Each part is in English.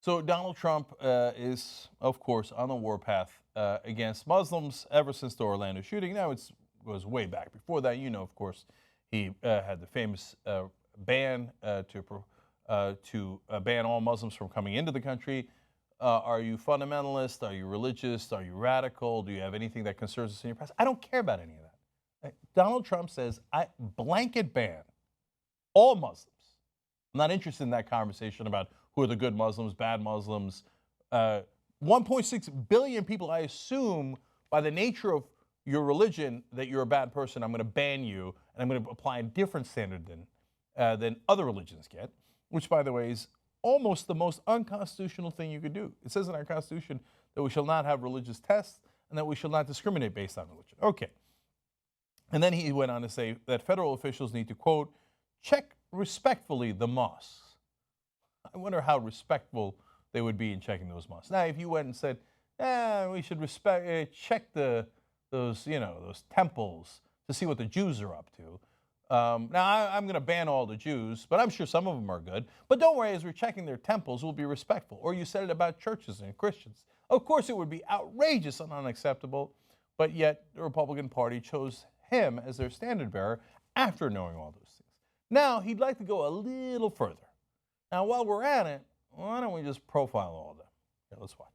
So Donald Trump is, of course, on the warpath against Muslims ever since the Orlando shooting. Now it goes way back. Before that, of course, he had the famous ban to ban all Muslims from coming into the country. Are you fundamentalist? Are you religious? Are you radical? Do you have anything that concerns us in your past? I don't care about any of that. Donald Trump says, I blanket ban all Muslims. I'm not interested in that conversation about who are the good Muslims, bad Muslims. 1.6 billion people, I assume, by the nature of your religion, that you're a bad person. I'm going to ban you, and I'm going to apply a different standard than other religions get, which, by the way, is almost the most unconstitutional thing you could do. It says in our Constitution that we shall not have religious tests and that we shall not discriminate based on religion. Okay. And then he went on to say that federal officials need to, quote, check respectfully the mosques. I wonder how respectful they would be in checking those mosques. Now, if you went and said, we should check those temples to see what the Jews are up to. Now, I'm going to ban all the Jews, but I'm sure some of them are good. But don't worry, as we're checking their temples, we'll be respectful. Or you said it about churches and Christians. Of course, it would be outrageous and unacceptable, but yet the Republican Party chose him as their standard bearer after knowing all those things. Now, he'd like to go a little further. Now, while we're at it, why don't we just profile all of them? Here, let's watch.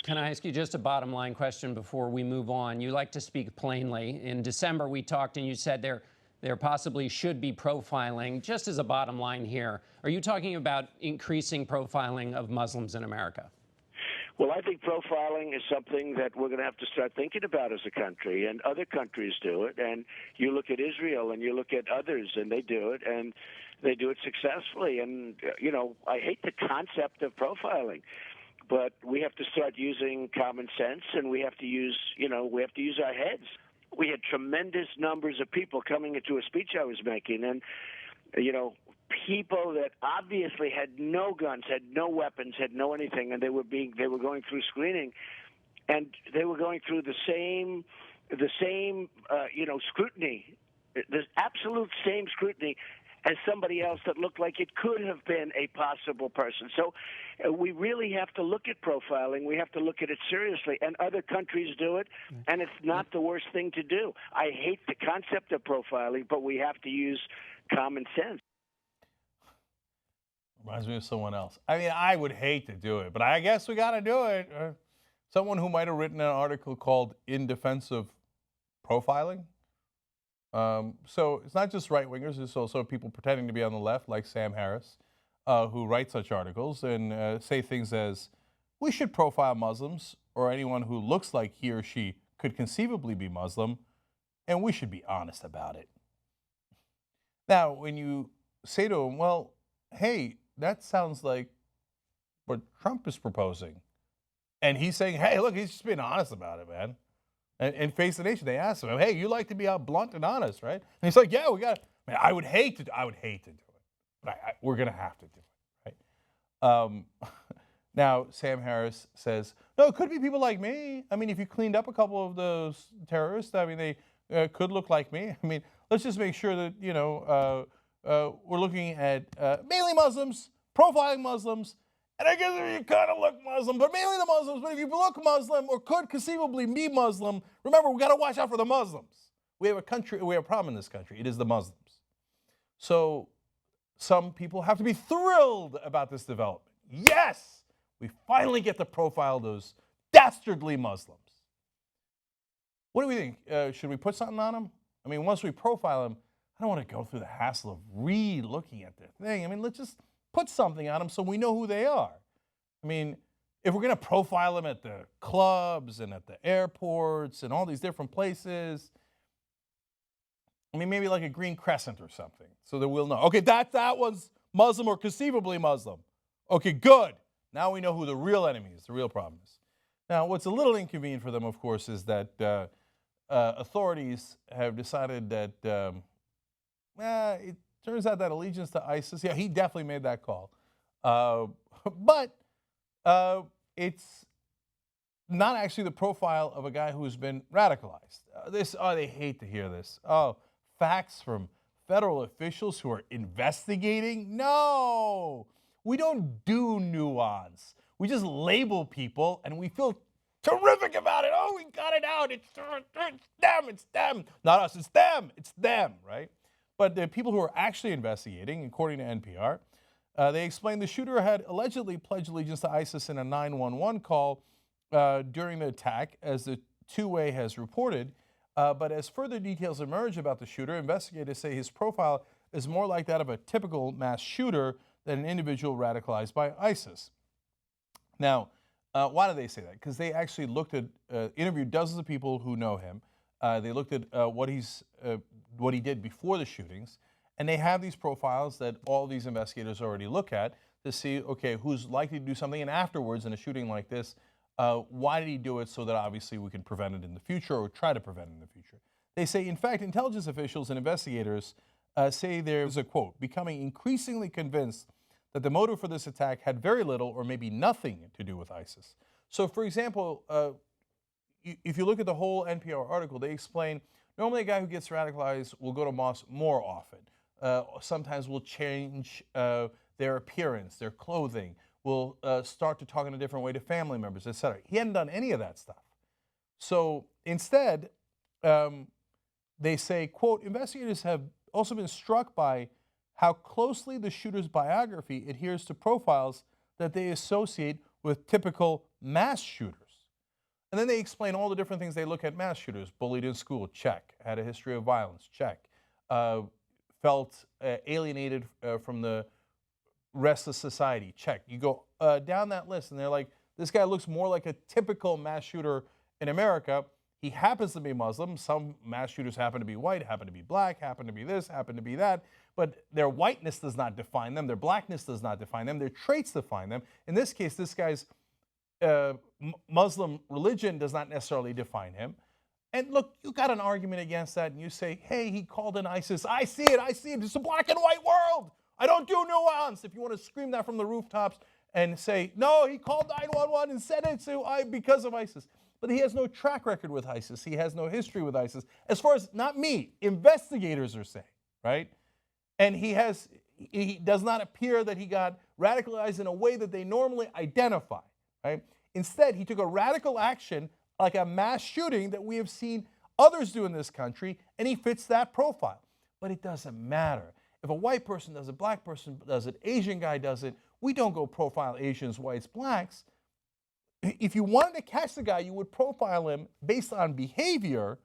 Can I ask you just a bottom line question before we move on? You like to speak plainly. In December, we talked and you said there possibly should be profiling. Just as a bottom line here, are you talking about increasing profiling of Muslims in America? Well, I think profiling is something that we're going to have to start thinking about as a country, and other countries do it. And you look at Israel and you look at others, and they do it, and they do it successfully. And, I hate the concept of profiling, but we have to start using common sense, and we have to use our heads. We had tremendous numbers of people coming into a speech I was making, and, people that obviously had no guns, had no weapons, had no anything, and they were going through screening, and they were going through the same scrutiny, the absolute same scrutiny as somebody else that looked like it could have been a possible person. So we really have to look at profiling. We have to look at it seriously, and other countries do it, and it's not the worst thing to do. I hate the concept of profiling, but we have to use common sense. Reminds me of someone else. I mean, I would hate to do it, but I guess we got to do it. Someone who might have written an article called In Defense of Profiling. So it's not just right-wingers. It's also people pretending to be on the left, like Sam Harris, who write such articles and say things as, we should profile Muslims or anyone who looks like he or she could conceivably be Muslim, and we should be honest about it. Now, when you say to them, well, hey, that sounds like what Trump is proposing. And he's saying, hey, look, he's just being honest about it, man. And Face the Nation, they asked him, hey, you like to be blunt and honest, right? And he's like, yeah, we got to. Man, I would hate to do it, but we're going to have to do it, right? Now, Sam Harris says, no, it could be people like me. I mean, if you cleaned up a couple of those terrorists, I mean, they could look like me. I mean, let's just make sure that, we're looking at mainly Muslims, profiling Muslims, and I guess you kind of look Muslim, but mainly the Muslims. But if you look Muslim or could conceivably be Muslim, remember, we got to watch out for the Muslims. We have a problem in this country. It is the Muslims. So some people have to be thrilled about this development. Yes, we finally get to profile those dastardly Muslims. What do we think? Should we put something on them? I mean, once we profile them, I don't want to go through the hassle of re-looking at their thing. I mean, let's just put something on them so we know who they are. I mean, if we're going to profile them at the clubs and at the airports and all these different places, I mean, maybe like a green crescent or something so that we'll know. Okay, that one's Muslim or conceivably Muslim. Okay, good. Now we know who the real enemy is, the real problem is. Now, what's a little inconvenient for them, of course, is that authorities have decided that it turns out that allegiance to ISIS, yeah, he definitely made that call. But it's not actually the profile of a guy who's been radicalized. They hate to hear this. Facts from federal officials who are investigating? No! We don't do nuance. We just label people and we feel terrific about it. Oh, we got it out. It's them. It's them. Not us. It's them. It's them, right? But the people who are actually investigating, according to NPR, they explained the shooter had allegedly pledged allegiance to ISIS in a 911 call during the attack, as the two-way has reported. But as further details emerge about the shooter, investigators say his profile is more like that of a typical mass shooter than an individual radicalized by ISIS. Now, why do they say that? Because they actually looked at, interviewed dozens of people who know him. They looked at what he did before the shootings, and they have these profiles that all these investigators already look at to see, okay, who's likely to do something, and afterwards in a shooting like this, why did he do it, so that obviously we can prevent it in the future or try to prevent it in the future. They say, in fact, intelligence officials and investigators say there's a quote, becoming increasingly convinced that the motive for this attack had very little or maybe nothing to do with ISIS. So, for example, if you look at the whole NPR article, they explain normally a guy who gets radicalized will go to mosque more often. Sometimes will change their appearance, their clothing, will start to talk in a different way to family members, etc. He hadn't done any of that stuff. So instead, they say, quote, investigators have also been struck by how closely the shooter's biography adheres to profiles that they associate with typical mass shooters. And then they explain all the different things they look at mass shooters. Bullied in school, check. Had a history of violence, check. Felt alienated from the rest of society, check. You go down that list and they're like, this guy looks more like a typical mass shooter in America. He happens to be Muslim. Some mass shooters happen to be white, happen to be black, happen to be this, happen to be that. But their whiteness does not define them. Their blackness does not define them. Their traits define them. In this case, this guy's Muslim religion does not necessarily define him. And look, you got an argument against that, and you say, hey, he called in ISIS. I see it. It's a black and white world. I don't do nuance. If you want to scream that from the rooftops and say, no, he called 911 and said it because of ISIS. But he has no track record with ISIS. He has no history with ISIS. As far as, not me, investigators are saying, right? And he does not appear that he got radicalized in a way that they normally identify, right? Instead, he took a radical action like a mass shooting that we have seen others do in this country, and he fits that profile. But it doesn't matter. If a white person does it, black person does it, Asian guy does it, we don't go profile Asians, whites, blacks. If you wanted to catch the guy, you would profile him based on behavior,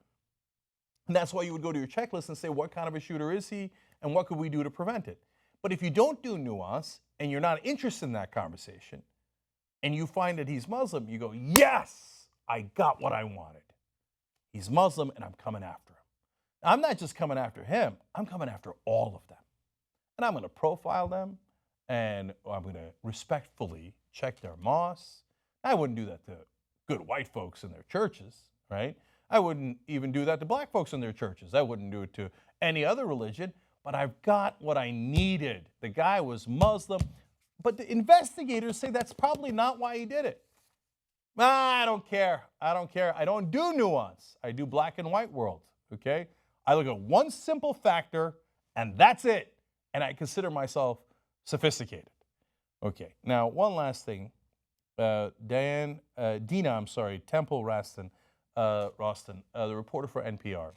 and that's why you would go to your checklist and say, what kind of a shooter is he, and what could we do to prevent it? But if you don't do nuance, and you're not interested in that conversation, and you find that he's Muslim, you go, yes, I got what I wanted. He's Muslim, and I'm coming after him. I'm not just coming after him, I'm coming after all of them. And I'm going to profile them, and I'm going to respectfully check their mosques. I wouldn't do that to good white folks in their churches, right? I wouldn't even do that to black folks in their churches. I wouldn't do it to any other religion, but I've got what I needed. The guy was Muslim, but the investigators say that's probably not why he did it. I don't care. I don't care. I don't do nuance. I do black and white world, okay? I look at one simple factor, and that's it. And I consider myself sophisticated. Okay, now one last thing. Dina, Temple Roston, the reporter for NPR,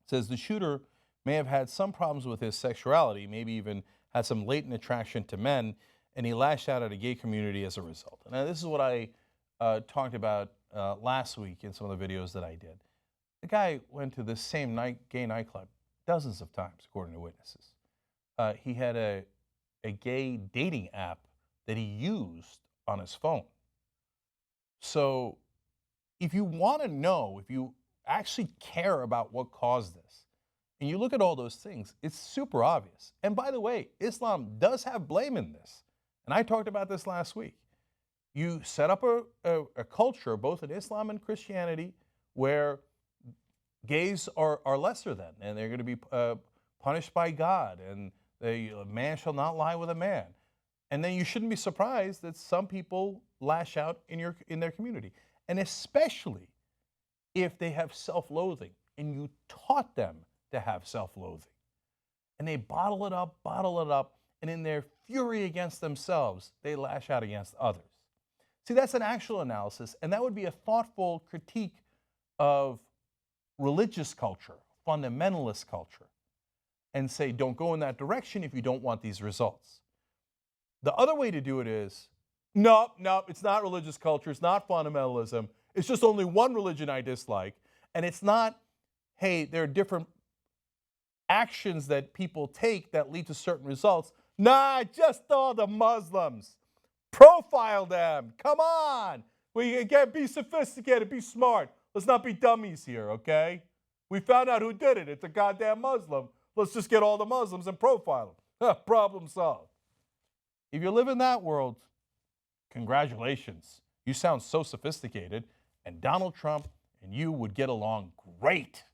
says the shooter may have had some problems with his sexuality, maybe even had some latent attraction to men, and he lashed out at a gay community as a result. Now, this is what I talked about last week in some of the videos that I did. The guy went to this same gay nightclub dozens of times, according to witnesses. He had a gay dating app that he used on his phone. So if you want to know, if you actually care about what caused this, and you look at all those things, it's super obvious. And by the way, Islam does have blame in this. And I talked about this last week. You set up a culture, both in Islam and Christianity, where gays are lesser than, and they're going to be punished by God, and a man shall not lie with a man. And then you shouldn't be surprised that some people lash out in their community. And especially if they have self-loathing and you taught them to have self-loathing. And they bottle it up, and in their fury against themselves, they lash out against others. See, that's an actual analysis, and that would be a thoughtful critique of religious culture, fundamentalist culture, and say, don't go in that direction if you don't want these results. The other way to do it is, no, it's not religious culture, it's not fundamentalism, it's just only one religion I dislike, and it's not, hey, there are different actions that people take that lead to certain results. Nah, just all the Muslims. Profile them. Come on. We can't be sophisticated, be smart. Let's not be dummies here, okay? We found out who did it. It's a goddamn Muslim. Let's just get all the Muslims and profile them. Problem solved. If you live in that world, congratulations. You sound so sophisticated, and Donald Trump and you would get along great.